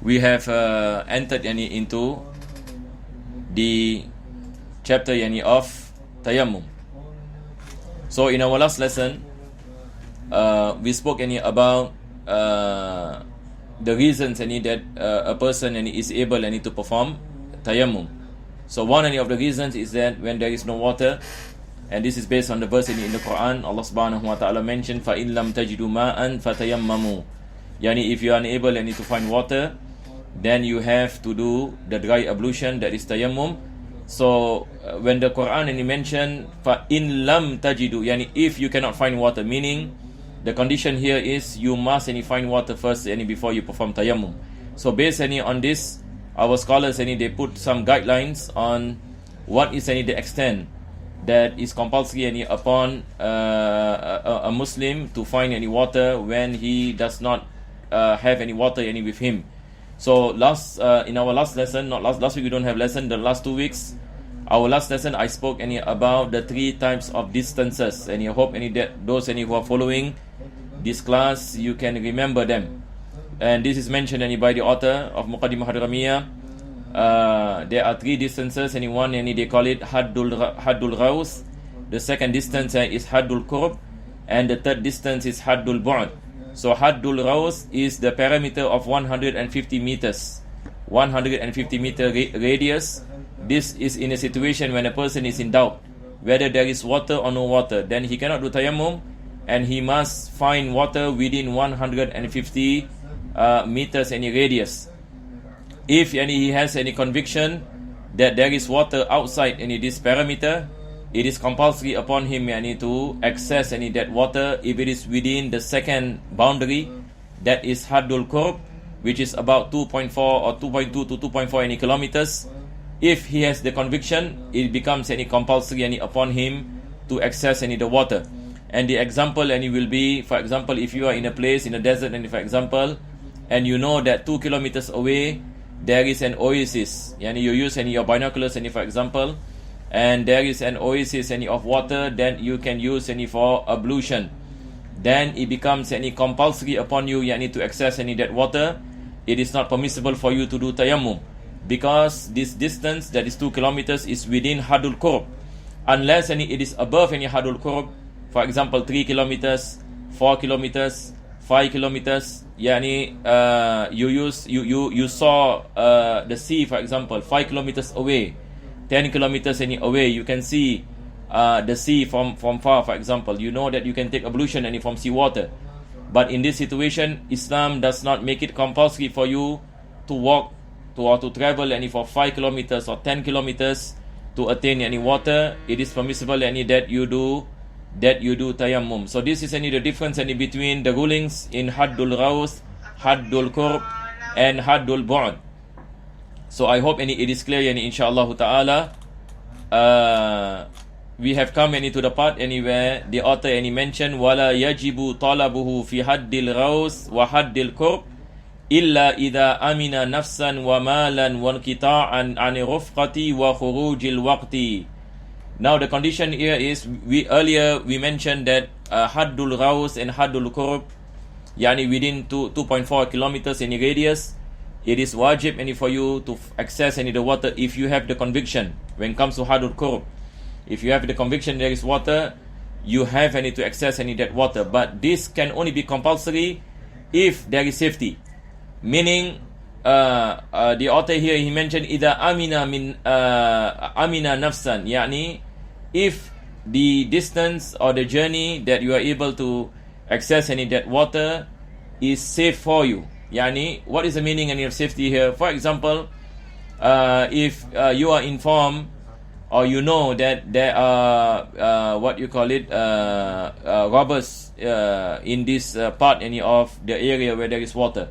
we have entered into the chapter of tayammum. So in our last lesson, we spoke about the reasons that a person is able to perform tayammum. So one of the reasons is that when there is no water, and this is based on the verse in the Quran, Allah subhanahu wa ta'ala mentioned, فَإِن لَمْ تَجِدُوا مَاءً فَتَيَمَّمُوا. Yani if you are unable to find water, then you have to do the dry ablution, that is tayammum. So when the Quran mentioned فَإِن لَمْ تَجِدُوا, yani if you cannot find water, meaning the condition here is you must find water first before you perform tayammum. So based on this, our scholars they put some guidelines on what is the extent that is compulsory upon a Muslim to find water when he does not have any water with him. So in our last lesson, not last week we don't have lesson, the last 2 weeks, our last lesson I spoke about the 3 types of distances, and I hope that those who are following this class, you can remember them. And this is mentioned by the author of Muqaddimah Hadramiyyah. There are 3 distances, one they call it Haddul Raus. The second distance is Haddul Qurb, and the third distance is Haddul Bu'd. So Haddul Raus is the parameter of 150 meters, 150 meter radius. This is in a situation when a person is in doubt whether there is water or no water, then he cannot do tayammum, and he must find water within 150 meters radius. If he has any conviction that there is water outside this parameter, it is compulsory upon him to access that water if it is within the second boundary, that is Haddul Qurb, which is about 2.4 or 2.2 to 2.4 kilometers. If he has the conviction, it becomes compulsory upon him to access the water. And the example will be, for example, if you are in a place in a desert, for example, and you know that 2 kilometers away there is an oasis, you use your binoculars for example, and there is an oasis of water, then you can use for ablution. Then it becomes compulsory upon you to access that water. It is not permissible for you to do tayammum, because this distance, that is 2 kilometers, is within Haddul Qurb. Unless it is above Haddul Qurb, for example 3 kilometers, 4 kilometers, 5 kilometers, you saw the sea, for example, 5 kilometers away, 10 kilometers away, you can see the sea from far, for example. You know that you can take ablution from sea water. But in this situation, Islam does not make it compulsory for you to walk or to travel for 5 kilometers or 10 kilometers to attain water. It is permissible that you do tayammum. So this is the difference between the rulings in Haddul Raus, Haddul Qurb, and Haddul Bu'd. So I hope it is clear inshallah ta'ala. We have come to the part where the author mentioned وَلَا يَجِبُ طَلَبُهُ فِي حَدِّ الْغَوْثِ وَحَدِّ الْقُرْبِ إِلَّا إِذَا أَمِنَ نَفْسًا وَمَالًا وَانْقِطَاعًا عَنِ الرُّفْقَةِ وَخُرُوجِ الْوَقْتِ. Now the condition here is, earlier we mentioned that Haddul Raus and Haddul Qurb, within 2.4 kilometers radius, it is wajib for you to access the water if you have the conviction. When it comes to Haddul Qurb, if you have the conviction there is water, you have to access that water. But this can only be compulsory if there is safety. Meaning, the author here he mentioned إِذَا amina nafsan, if the distance or the journey that you are able to access that water is safe for you. What is the meaning of safety here? For example, if you are informed or you know that there are robbers in this part of the area where there is water,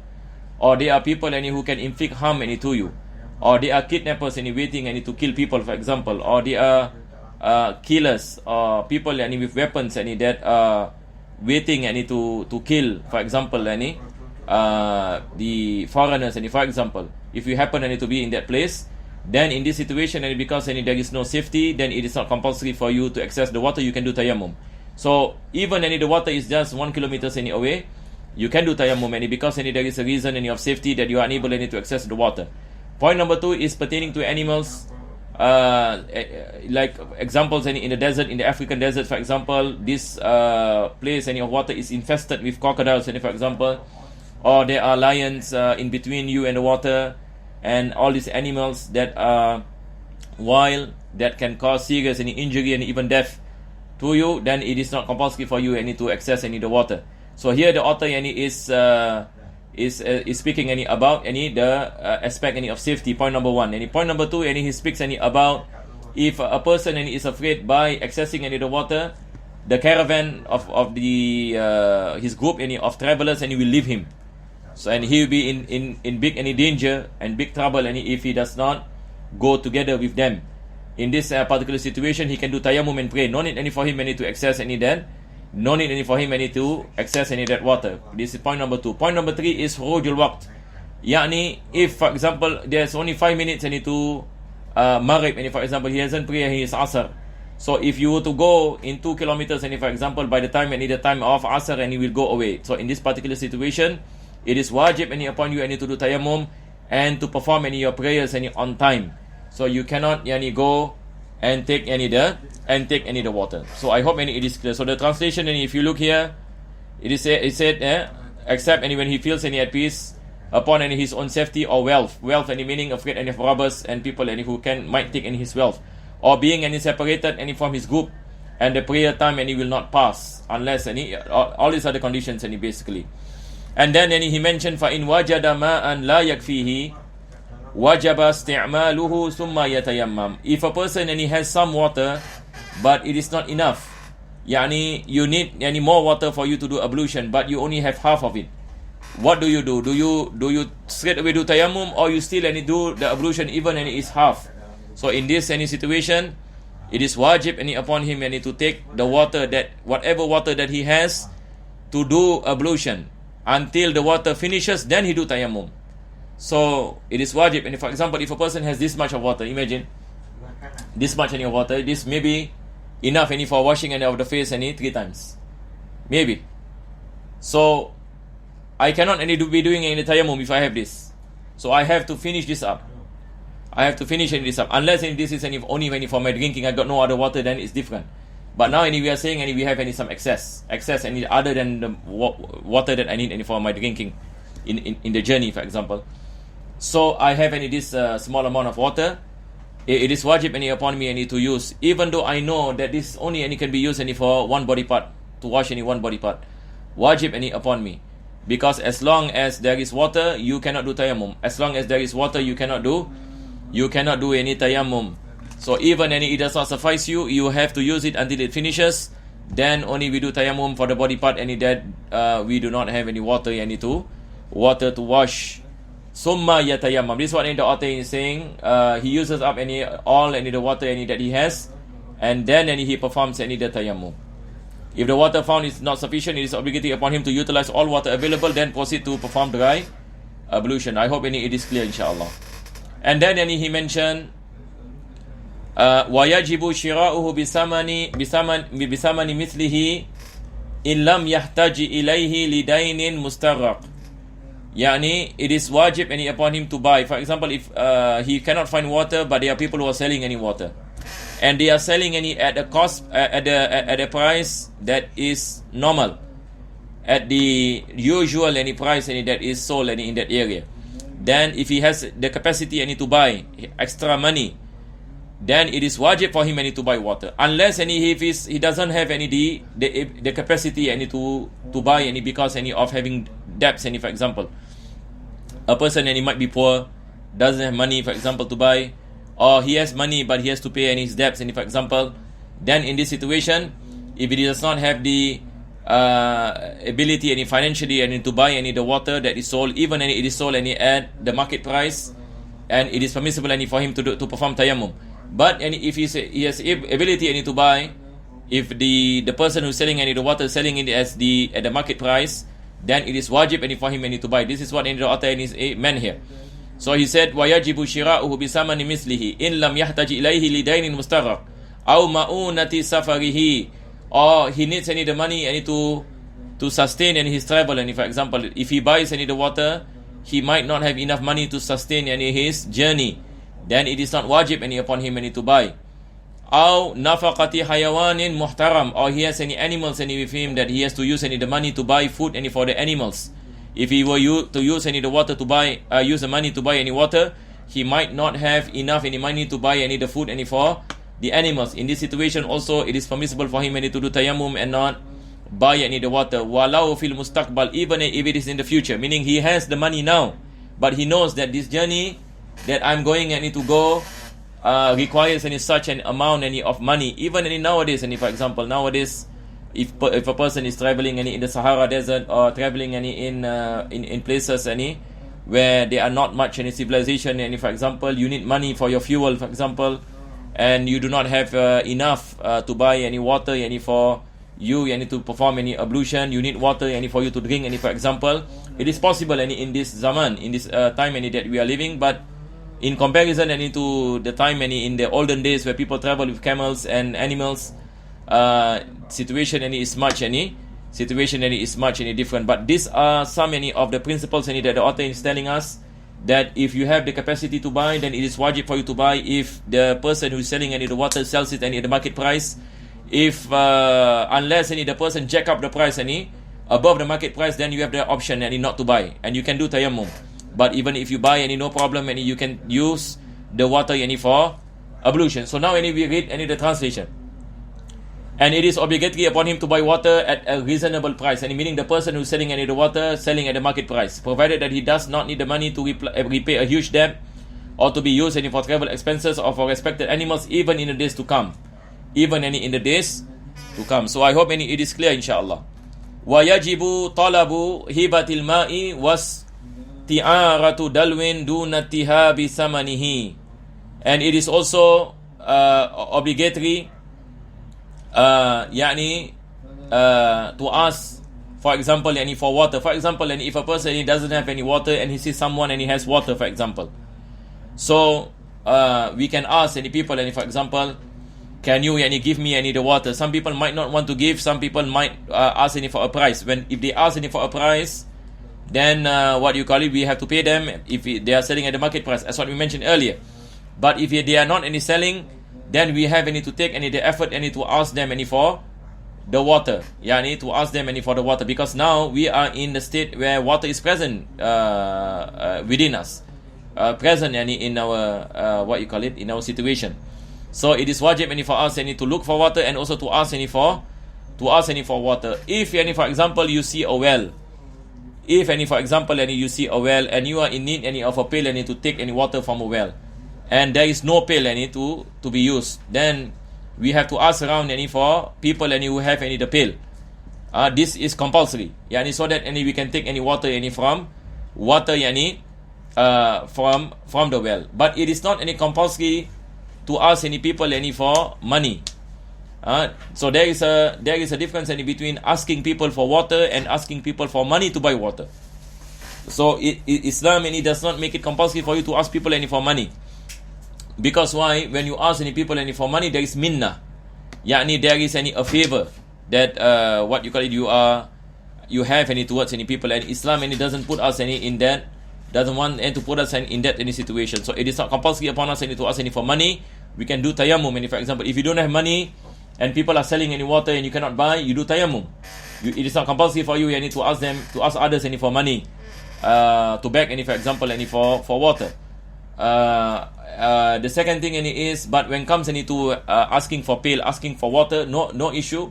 or there are people who can inflict harm to you, or there are kidnappers waiting to kill people, for example, or there are killers or people with weapons that are waiting to kill, for example, the foreigners, for example. If you happen to be in that place, then in this situation, because there is no safety, then it is not compulsory for you to access the water. You can do tayammum. So even the water is just 1 kilometer away, you can do tayammum because there is a reason of safety that you are unable to access the water. Point number 2 is pertaining to animals, like examples in the desert, in the African desert, for example, this place of water is infested with crocodiles, for example, or there are lions in between you and the water, and all these animals that are wild, that can cause serious injury and even death to you, then it is not compulsory for you to access the water. So here the author is speaking about the aspect of safety. Point number 1. Point number 2, he speaks about if a person is afraid by accessing the water, the caravan of the his group of travelers will leave him. So he will be in big danger and big trouble if he does not go together with them. In this particular situation, he can do tayammum and pray. No need for him to access that. No need for him to access that water. This is point number 2. Point number 3 is khurujul waqt. Yani, if for example there's only 5 minutes to Maghrib, for example he hasn't prayed his Asr. So if you were to go in 2 kilometers, for example, by the time the time of Asr, he will go away. So in this particular situation, it is wajib upon you to do tayammum and to perform your prayers on time. So you cannot go and take the water. So I hope it is clear. So the translation, if you look here, it said except when he feels at peace upon his own safety or wealth, meaning afraid of robbers and people who might take his wealth, or being separated from his group, and the prayer time will not pass unless all these other conditions basically. And then he mentioned فَإِنْ وَجَدَ مَاءً لَا يَكْفِيهِ وَجَبَ اسْتِعْمَالُهُ ثُمَّ يَتَيَمَّمْ. If a person he has some water but it is not enough, yani you need more water for you to do ablution, but you only have half of it, what do? Do you straight away do tayammum, or you still do the ablution even it is half? So in this situation, it is wajib upon him to take the water, that whatever water that he has, to do ablution until the water finishes, then he do tayammum. So it is wajib. And for example, if a person has this much of water, imagine this much of water, this may be enough for washing of the face 3 times, maybe. So I cannot be doing any tayammum if I have this. So I have to finish this up. Unless this is only for my drinking, I got no other water, then it's different. But now we are saying we have some excess other than the water that I need for my drinking in the journey, for example. So I have this small amount of water. It is wajib upon me to use, even though I know that this only can be used for one body part, to wash one body part. Wajib upon me, because as long as there is water, you cannot do tayammum. As long as there is water, you cannot do any tayammum. So even it does not suffice you, you have to use it until it finishes. Then only we do tayammum for the body part, that we do not have any water to wash. Summa yatayammam. This is what the author is saying. He uses up all the water that he has, and then he performs the tayammum. If the water found is not sufficient, it is obligatory upon him to utilize all water available, then proceed to perform dry ablution. I hope it is clear, inshallah. And then he mentioned وَيَجِبُ شِرَاؤُهُ بِثَمَنِ مِثْلِهِ إِنْ لَمْ يَحْتَجِ إِلَيْهِ لِدَيْنٍ مُسْتَغْرَقٍ. Yani, it is wajib upon him to buy. For example, if he cannot find water, but there are people who are selling water, and they are selling at a cost, at a price that is normal, at the usual price that is sold in that area. Then if he has the capacity to buy extra money, then it is wajib for him to buy water, unless he doesn't have the capacity to buy because of having debts. For example, a person might be poor, doesn't have money, for example, to buy, or he has money but he has to pay his debts, for example. Then in this situation, if he does not have the ability financially to buy the water that is sold, even it is sold at the market price, and it is permissible for him to perform tayammum. But if he has ability to buy, if the person who's selling the water is selling it at the market price, then it is wajib for him to buy. This is what the author is meant here. So he said, وَيَجِبُ شِرَاؤُهُ بِثَمَنِ مِثْلِهِ إِنْ لَمْ يَحْتَجِ إِلَيْهِ لِدَيْنٍ مُسْتَغْرَقٍ أَوْ مَؤُونَةِ سَفَرِهِ. Or he needs the money to to sustain any his travel. And for example, if he buys any the water, he might not have enough money to sustain any his journey, then it is not wajib any upon him any to buy. Aw nafaqati hayawanin muhtaram, or he has any animals any with him that he has to use any the money to buy food any for the animals. If he were to use any the water to buy, use the money to buy any water, he might not have enough any money to buy any the food any for the animals. In this situation also, it is permissible for him any to do tayammum and not buy any the water. Walau fil mustaqbal, even if it is in the future, meaning he has the money now, but he knows that this journey that I'm going any to go requires any such an amount any of money. Even any nowadays, any for example nowadays, if a person is traveling any in the Sahara Desert, or traveling any in places any where there are not much any civilization, any for example, you need money for your fuel, for example, and you do not have enough to buy any water any for you need to perform any ablution, you need water any for you to drink any for example. It is possible any in this zaman, in this time any that we are living, but in comparison any to the time any in the olden days where people travel with camels and animals, situation any is much any different. But these are some any of the principles any that the author is telling us, that if you have the capacity to buy, then it is wajib for you to buy. If the person who is selling any the water sells it any at the market price, if unless any the person jack up the price any above the market price, then you have the option any not to buy, and you can do tayammum. But even if you buy any, no problem, any you can use the water any for ablution. So now any we read any the translation. And it is obligatory upon him to buy water at a reasonable price, and meaning the person who is selling any the water selling at the market price, provided that he does not need the money to repay a huge debt, or to be used any for travel expenses or for respected animals, even in the days to come. Even any in the days to come. So I hope any it is clear, inshallah. Wa yajibu talabu hibatil ma'i was ti'aratu dalwin dunatiha bisamanihi. And it is also obligatory to ask, for example, any for water. For example, and if a person he doesn't have any water and he sees someone and he has water, for example, so we can ask any people, and for example, can you give me any the water? Some people might not want to give. Some people might ask any for a price. If they ask any for a price, then we have to pay them if they are selling at the market price, as what we mentioned earlier. But if they are not any selling, then we have any to take any the effort any to ask them any for the water. To ask them any for the water, because now we are in the state where water is present within us, present any in our in our situation. So it is wajib any for us any to look for water, and also to ask any for water. If any for example you see a well, if any for example any you see a well and you are in need any of a pail any to take any water from a well, and there is no pail any to be used, then we have to ask around any for people any who have any the pail. This is compulsory, so that any we can take any water any from water from the well. But it is not any compulsory to ask any people any for money. So there is a difference any between asking people for water and asking people for money to buy water. So Islam any does not make it compulsory for you to ask people any for money. Because why? When you ask any people any for money, there is minnah. There is any a favor that you have any towards any people, and Islam any doesn't put us any in that, doesn't want to put us in that any situation. So it is not compulsory upon us any to ask any for money. We can do tayammum. And for example, if you don't have money and people are selling any water and you cannot buy, you do tayammum. It is not compulsory for you any to ask others any for money, to beg any for example any for water. The second thing any is, but when comes any to asking for pail, asking for water, no issue.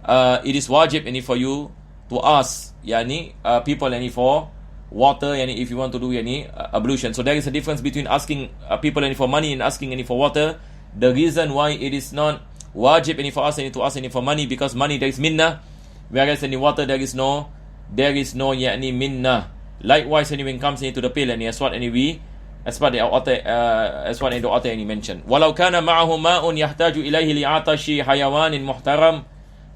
It is wajib any for you to ask people any for water, and if you want to do any ablution. So there is a difference between asking people any for money and asking any for water. The reason why it is not wajib any for us any to ask any for money, because money there is minnah, whereas any water there is no minnah. Likewise any when comes into the pail, and as what the author any mentioned, walau kana ma'ahu ma'un yahtaju ilayhi li'atashi hayawanin muhtaram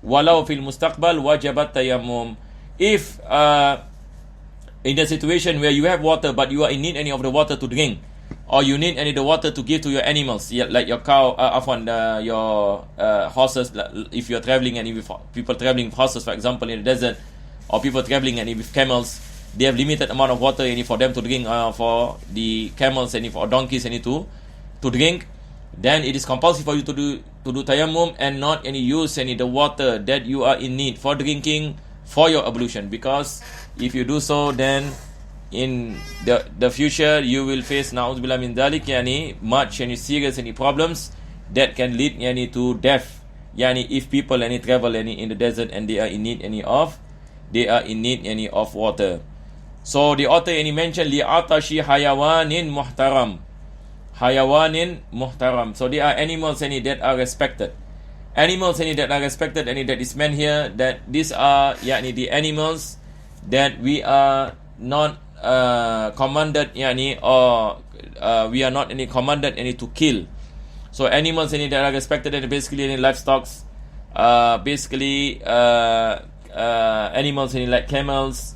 walau fil mustaqbal wajabat tayammum. If in a situation where you have water but you are in need any of the water to drink, or you need any of the water to give to your animals, like your cow, your horses, if you are traveling and if people traveling with horses for example in the desert, or people traveling and with camels, they have limited amount of water for them to drink, for the camels and for donkeys to drink, then it is compulsory for you to do tayammum and not use the water that you are in need for drinking for your ablution, because if you do so, then in the future you will face na'udzubillah min dhalik much serious problems that can lead to death, if people travel in the desert and they are in need of water. So the author mentioned li'atashi hayawanin muhtaram. So they are animals that are respected. Animals that are respected, that is meant here that these are the animals that we are not commanded or we are not commanded to kill. So animals that are respected are basically livestock, basically animals like camels,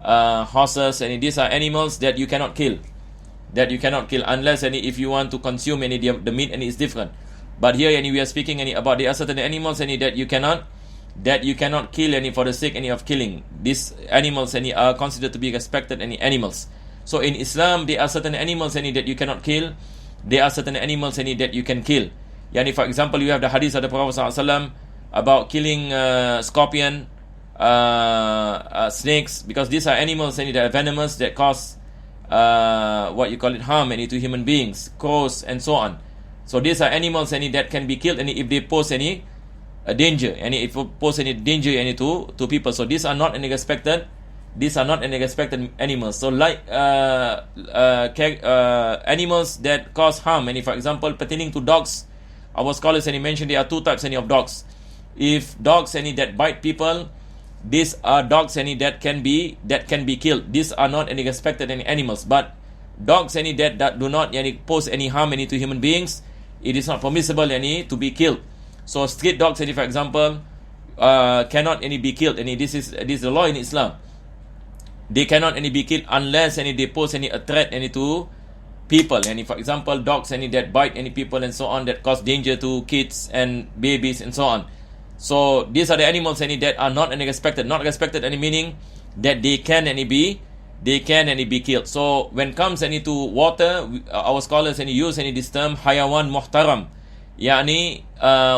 horses, and these are animals that you cannot kill. Unless if you want to consume the meat, it's different. But here we are speaking about there are certain animals that you cannot kill for the sake of killing. These animals are considered to be respected animals. So in Islam there are certain animals that you cannot kill. There are certain animals that you can kill. For example, you have the hadith of the Prophet ﷺ about killing scorpion, snakes, because these are animals that are venomous, that cause harm to human beings, crows and so on. So these are animals that can be killed if they pose any danger, if they pose any danger to people. So these are not any respected animals. So like animals that cause harm, for example pertaining to dogs, our scholars mentioned there are two types of dogs. If dogs that bite people, these are dogs that can be killed. These are not any respected animals. But dogs that do not pose any harm to human beings, it is not permissible to be killed. So street dogs for example cannot be killed. This is the law in Islam. They cannot be killed unless they pose a threat to people. For example, dogs that bite people and so on, that cause danger to kids and babies and so on. So these are the animals that are not respected. Not respected meaning that they can be killed. So when it comes to water, our scholars use this term hayawan muhtaram,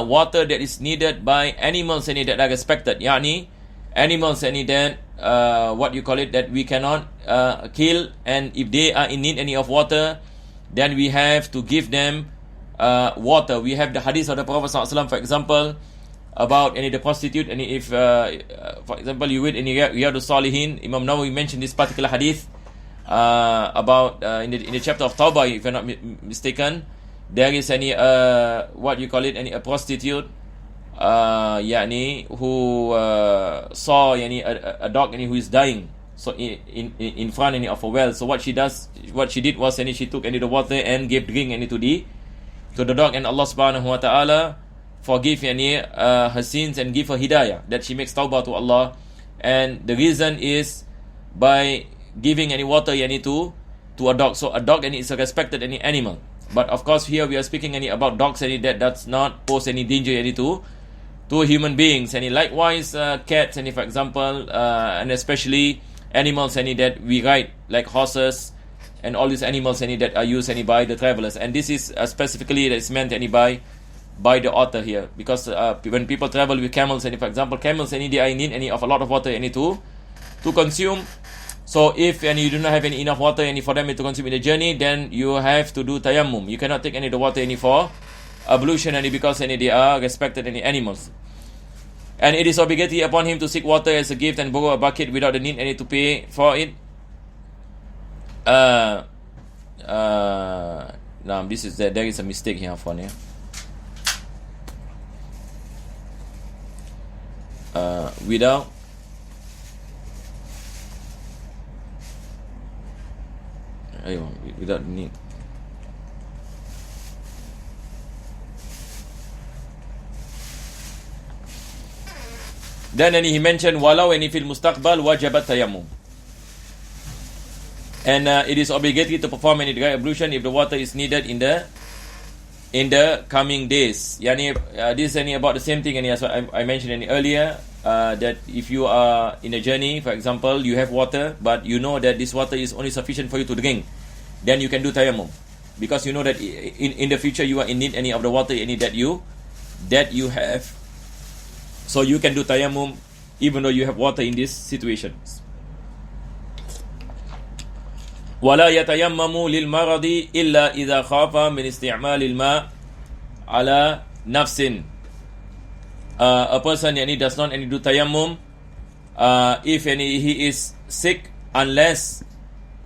water that is needed by animals that are respected, animals that that we cannot kill, and if they are in need of water, then we have to give them water. We have the hadith of the Prophet ﷺ, for example, about the prostitute, if for example you read in Riyadus Salihin, Imam Nawawi mentioned this particular hadith about in the chapter of Tawbah, if I'm not mistaken. There is a prostitute who saw a dog who is dying, so in front of a well. So what she did was she took the water and gave drink to the dog, and Allah subhanahu wa ta'ala forgive her sins and give her hidayah, that she makes tawbah to Allah. And the reason is by giving water to a dog. So a dog is a respected animal. But of course here we are speaking about dogs that does not pose any danger to human beings. Likewise cats for example, and especially animals that we ride, like horses and all these animals that are used by the travelers. And this is specifically that is meant by the author here, because when people travel with camels, for example camels they are in need of a lot of water to consume. So if you do not have enough water for them to consume in the journey, then you have to do tayammum. You cannot take the water for ablution because they are respected animals. And it is obligatory upon him to seek water as a gift and borrow a bucket without the need to pay for it. This is there is a mistake here for me. Without need. Then he mentioned walau fil mustaqbal wajabat tayammum, and it is obligatory to perform dry ablution if the water is needed in the coming days. This is about the same thing as I mentioned earlier. that if you are in a journey, for example, you have water, but you know that this water is only sufficient for you to drink, then you can do tayammum, because you know that in the future you are in need any of the water any that you have, so you can do tayammum even though you have water in this situation. ولا يتيمم للمرض إلا إذا خاف من استعمال الماء على نفس. A person does not do tayammum if he is sick, unless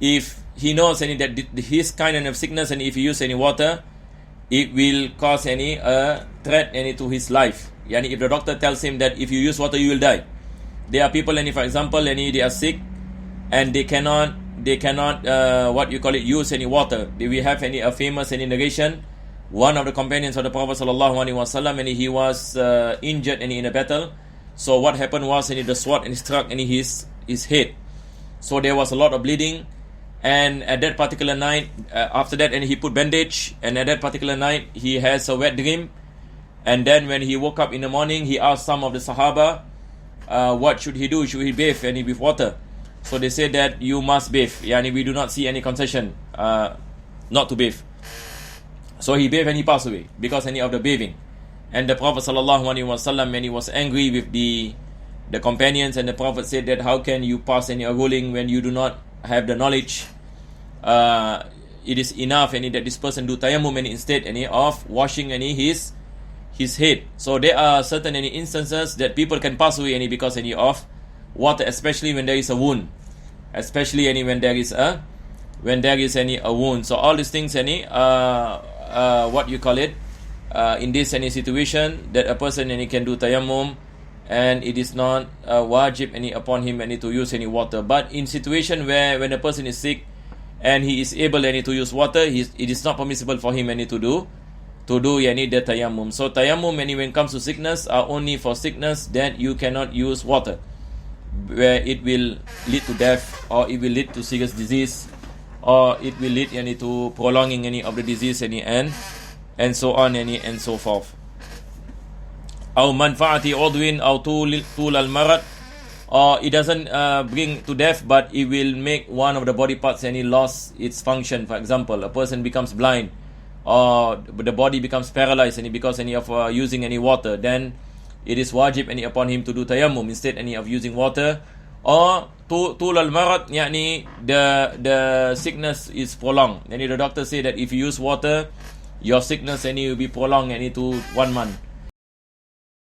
if he knows that his kind of sickness, and if he use any water, it will cause threat to his life. If the doctor tells him that if you use water you will die. There are people, for example, they are sick and they cannot use any water. We have a famous narration. One of the companions of the Prophet ﷺ, and he was injured in a battle. So what happened was the sword struck his head. So there was a lot of bleeding. And at that particular night, after that, he put bandage. And at that particular night, he has a wet dream. And then when he woke up in the morning, he asked some of the Sahaba, what should he do? Should he bathe with water? So they said that you must bathe. We do not see any concession not to bathe. So he bathed and he passed away because of the bathing. And the Prophet ﷺ, when he was angry with the companions, and the Prophet said that how can you pass a ruling when you do not have the knowledge? It is enough that this person do tayammum instead of washing his head. So there are certain instances that people can pass away because of water, especially when there is a wound, especially when there is a wound. So all these things in this situation that a person can do tayammum, and it is not wajib upon him to use any water. But in situation where when a person is sick and he is able to use water, it is not permissible for him to do the tayammum. So tayammum when it comes to sickness are only for sickness that you cannot use water, where it will lead to death, or it will lead to serious disease, or it will lead to prolonging of the disease and so on and so forth. أو منفعة عضو أو طول المرض, or it doesn't bring to death, but it will make one of the body parts lost its function. For example, a person becomes blind, or the body becomes paralyzed because of using any water, then it is wajib upon him to do tayammum instead of using water. Or طول المرض, the sickness is prolonged. The doctor say that if you use water, your sickness will be prolonged to 1 month.